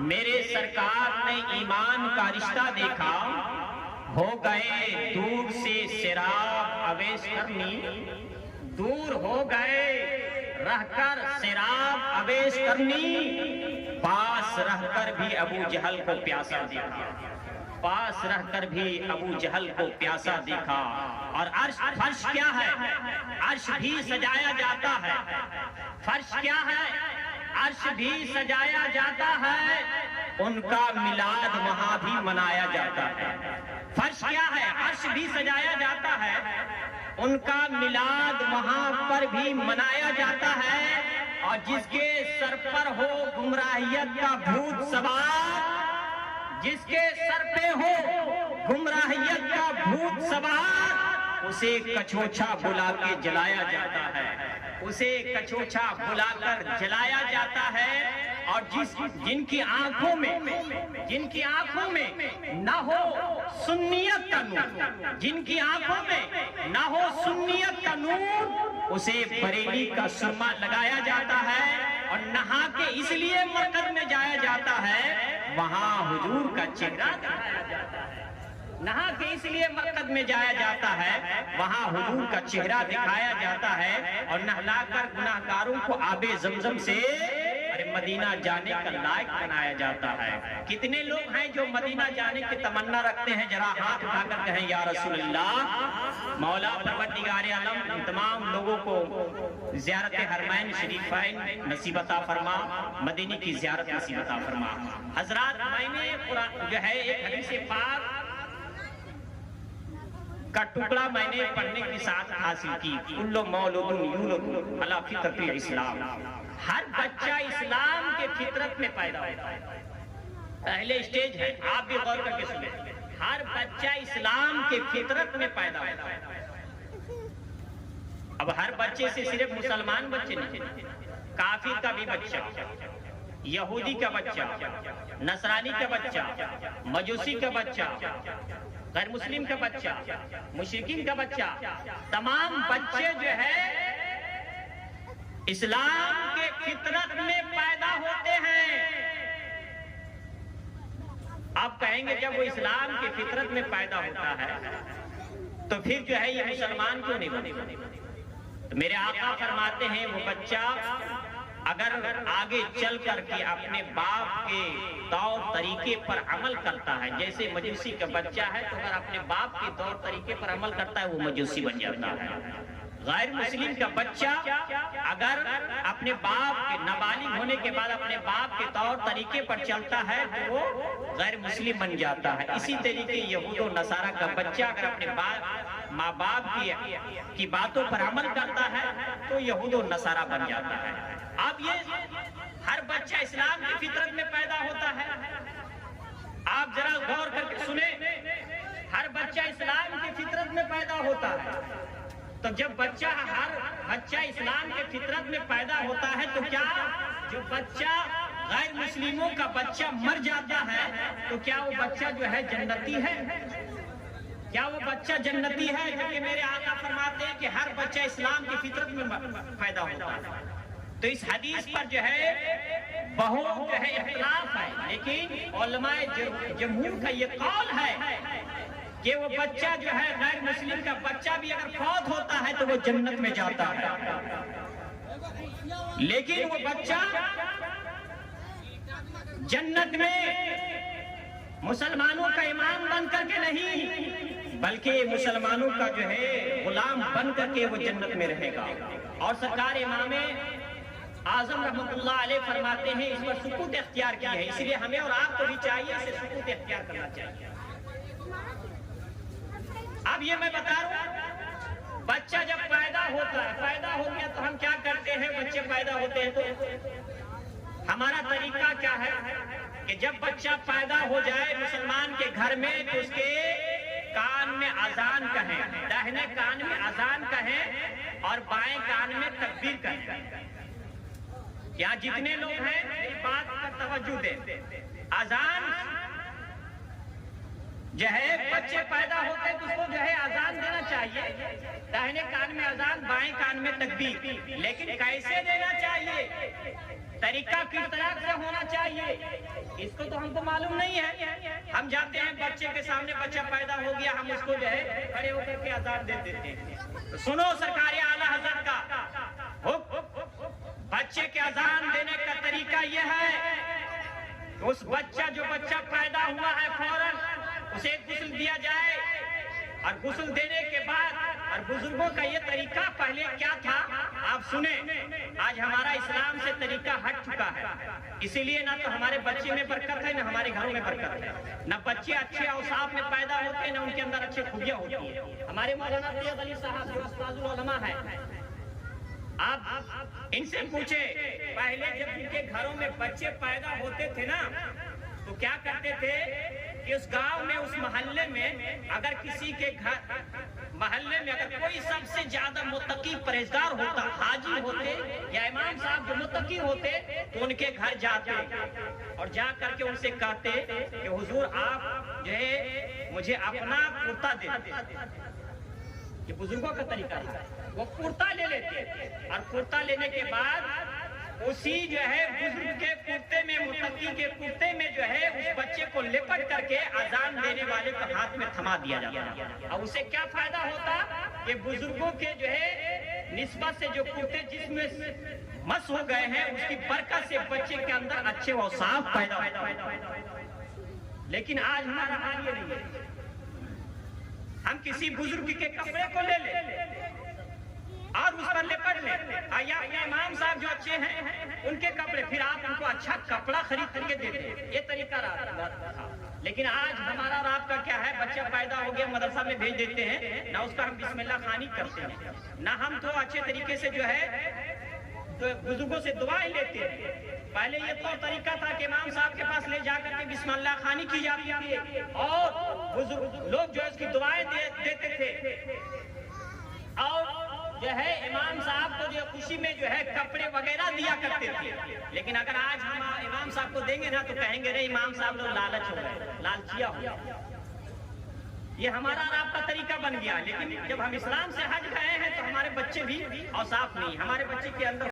میرے سرکار نے ایمان کا رشتہ دیکھا، ہو گئے دور سے سراب اویس کرنی، دور ہو گئے رہ کر سراب اویس کرنی، پاس رہ کر بھی ابو جہل کو پیاسا دیکھا، پاس رہ کر بھی ابو جہل کو پیاسا دیکھا۔ اور فرش کیا ہے؟ عرش بھی سجایا جاتا ہے، فرش کیا ہے؟ عرش بھی سجایا جاتا ہے، ان کا میلاد وہاں بھی منایا جاتا ہے۔ فرش کیا ہے؟ عرش بھی سجایا جاتا ہے، ان کا میلاد وہاں پر بھی منایا جاتا ہے۔ اور جس کے سر پر ہو گمراہیت کا بھوت سوار، جس کے سر پہ ہو گمراہیت کا بھوت سوار، اسے کچھوچھا بلا کے جلایا جاتا ہے، اسے کچھوچھا بلا کر جلایا جاتا ہے۔ اور جن کی آنکھوں میں نہ ہو سنیت کا نور، جن کی آنکھوں میں نہ ہو سنیت کا نور، اسے بریلی کا سرما لگایا جاتا ہے اور نہا کے اس لیے مرکز میں جایا جاتا ہے، وہاں حضور کا چہرہ دکھایا جاتا ہے۔ نہا کے اس لیے مرکز میں جایا جاتا ہے، وہاں حضور کا چہرہ دکھایا جاتا ہے، اور نہلا کر گناہگاروں کو آب زمزم سے مدینہ جانے کا لائق بنایا جاتا ہے۔ کتنے لوگ ہیں جو مدینہ جانے کی تمنا رکھتے ہیں؟ ذرا ہاتھ اٹھا کر کہیں یا رسول اللہ۔ مولا پروردگار عالم تمام لوگوں کو زیارت حرمین شریفین نصیب عطا فرما، مدینے کی زیارت نصیب عطا فرما۔ حضرات، میں نے جو ہے ایک حدیث پاک کا ٹکڑا میں نے پڑھنے کی ساتھ حاصل کی، کل مولود یولد علی فطرت الاسلام، ہر بچہ اسلام کے فطرت میں پیدا ہوتا ہے۔ پہلے سٹیج ہے، آپ بھی غور کر کے سنیں، ہر بچہ اسلام کے فطرت میں پیدا ہوتا ہے۔ اب ہر بچے سے صرف مسلمان بچے نہیں، کافر کا بھی بچہ، یہودی کا بچہ، نصرانی کا بچہ، مجوسی کا بچہ، غیر مسلم کا بچہ، مشرکین کا بچہ، تمام بچے جو ہے اسلام کے فطرت میں پیدا ہوتے ہیں۔ آپ کہیں گے جب وہ اسلام کے فطرت میں پیدا ہوتا ہے تو پھر جو ہے یہ مسلمان کیوں نہیں بنے؟ تو میرے آقا فرماتے ہیں وہ بچہ اگر آگے چل کر کے اپنے باپ کے طور طریقے پر عمل کرتا ہے، جیسے مجوسی کا بچہ ہے تو اگر اپنے باپ کے طور طریقے پر عمل کرتا ہے وہ مجوسی بن جاتا ہے۔ غیر مسلم کا بچہ اگر اپنے باپ کے نابالغ ہونے کے بعد اپنے باپ کے طور طریقے پر چلتا ہے تو وہ غیر مسلم بن جاتا ہے۔ اسی طریقے یہود و نصارہ کا بچہ اگر اپنے ماں باپ کی باتوں پر عمل کرتا ہے تو یہود و نصارہ بن جاتا ہے۔ اب یہ ہر بچہ اسلام کی فطرت میں پیدا ہوتا ہے۔ آپ ذرا غور کر کے سنیں، ہر بچہ اسلام کی فطرت میں پیدا ہوتا ہے۔ تو جب ہر بچہ اسلام کے فطرت میں پیدا ہوتا ہے تو کیا جو بچہ غیر مسلموں کا بچہ مر جاتا ہے تو کیا وہ بچہ جو ہے جنتی ہے؟ کیا وہ بچہ جنتی ہے؟ کیونکہ میرے آقا فرماتے ہیں کہ ہر بچہ اسلام کی فطرت میں پیدا ہوتا ہے۔ تو اس حدیث پر جو ہے بہت جو ہے اختلاف ہے، لیکن علماء جمہور کا یہ قول ہے کہ وہ بچہ جو ہے غیر مسلم کا بچہ بھی اگر فوت ہوتا ہے تو وہ جنت میں جاتا ہے، لیکن وہ بچہ جنت میں مسلمانوں کا امام بن کر کے نہیں بلکہ مسلمانوں کا جو ہے غلام بن کر کے وہ جنت میں رہے گا۔ اور سرکار امام اعظم رحمت اللہ علیہ فرماتے ہیں اس پر سکوت اختیار کی ہے، اس لیے ہمیں اور آپ کو بھی چاہیے اسے سکوت اختیار کرنا چاہیے۔ اب یہ میں بتا رہا ہوں، بچہ جب پیدا ہوتا ہے، پیدا ہو گیا تو ہم کیا کرتے ہیں؟ بچے پیدا ہوتے ہیں تو ہمارا طریقہ کیا ہے کہ جب بچہ پیدا ہو جائے مسلمان کے گھر میں تو اس کے کان میں اذان کہیں، داہنے کان میں اذان کہیں اور بائیں کان میں تکبیر کہیں۔ یہاں جتنے لوگ ہیں اس بات پر توجہ دیں، اذان جو ہے بچے پیدا ہوتے ہیں تو اس کو جو ہے اذان دینا چاہیے، داہنے کان میں اذان بائیں کان میں تکبیر، لیکن کیسے دینا چاہیے؟ طریقہ کس طرح سے ہونا چاہیے؟ اس کو تو ہم کو معلوم نہیں ہے. ہم جاتے ہیں بچے کے سامنے بچہ پیدا ہو گیا, ہم اس کو جو ہے کھڑے ہو کر کے اذان دے دیتے ہیں. سنو سرکار اعلیٰ حضرت کا بچے کے اذان دینے کا طریقہ یہ ہے کہ اس جو بچہ پیدا ہوا ہے فوراً اسے غسل دیا جائے, اور غسل دینے کے بعد, اور بزرگوں کا یہ طریقہ پہلے کیا تھا آپ سنیں. آج ہمارا اسلام سے طریقہ ہٹ چکا ہے, اسی لیے نہ تو ہمارے بچے میں برکت ہے, نہ ہمارے گھروں میں برکت ہے. نہ بچے اچھے اوصاف میں پیدا ہوتے ہیں, نہ ان کے اندر اچھے خوبیاں ہوتی ہیں. ہمارے مولانا سید علی صاحب جو استاذ العلماء ہیں, آپ ان سے پوچھیں پہلے جب ان کے گھروں میں بچے پیدا ہوتے تھے نا تو کیا کرتے تھے کہ اس گاؤں میں, اس محلے میں اگر کسی کے محلے میں اگر کوئی سب سے زیادہ متقی پرہیزگار ہوتا, حاجی ہوتے یا امام صاحب جو متقی ہوتے, تو ان کے گھر جاتے اور جا کر کے ان سے کہتے کہ حضور آپ جو ہے مجھے اپنا کرتا دے. یہ بزرگوں کا طریقہ ہے. وہ کرتا لے لیتے, اور کرتا لینے کے بعد اسی جو ہے بزرگ کے کرتے میں, متقی کے کرتے میں جو ہے اس بچے کو لپٹ کر کے اذان دینے والے کو ہاتھ میں تھما دیا جاتا. اور اسے کیا فائدہ ہوتا کہ بزرگوں کے جو ہے نسبت سے جو کرتے جس میں مس ہو گئے ہیں اس کی برکت سے بچے کے اندر اچھے اوصاف پیدا ہوتا. لیکن آج ہمارا حال یہ نہیں ہے. ہم کسی بزرگ کے کپڑے کو لے لیں اور اس پر لپٹ لیں, یا امام صاحب جو اچھے ہیں ان کے کپڑے, پھر آپ ان کو اچھا کپڑا خرید کر کے دیتے ہیں. یہ طریقہ رہا. لیکن آج ہمارا رابطہ کیا ہے, بچہ پیدا ہو گیا مدرسہ میں بھیج دیتے ہیں, نہ اس کا ہم بسم اللہ خوانی کرتے ہیں, نہ ہم تو اچھے طریقے سے جو ہے تو بزرگوں سے دعائیں لیتے ہیں. پہلے یہ طور طریقہ تھا کہ امام صاحب کے پاس لے جا کر کے بسم اللہ خوانی کی جاتی تھی, اور بزرگ لوگ جو ہے اس کی دعائیں دیتے تھے, اور جو ہے امام صاحب کو جو خوشی میں جو ہے کپڑے وغیرہ دیا کرتے تھے. لیکن اگر آج ہم امام صاحب کو دیں گے نا تو کہیں گے نہیں امام صاحب لوگ لالچ ہو گئے, لالچیا ہو گیا. یہ ہمارا رابطہ طریقہ بن گیا. لیکن جب ہم اسلام سے ہٹ گئے ہیں تو ہمارے بچے بھی اوصاف نہیں, ہمارے بچے کے اندر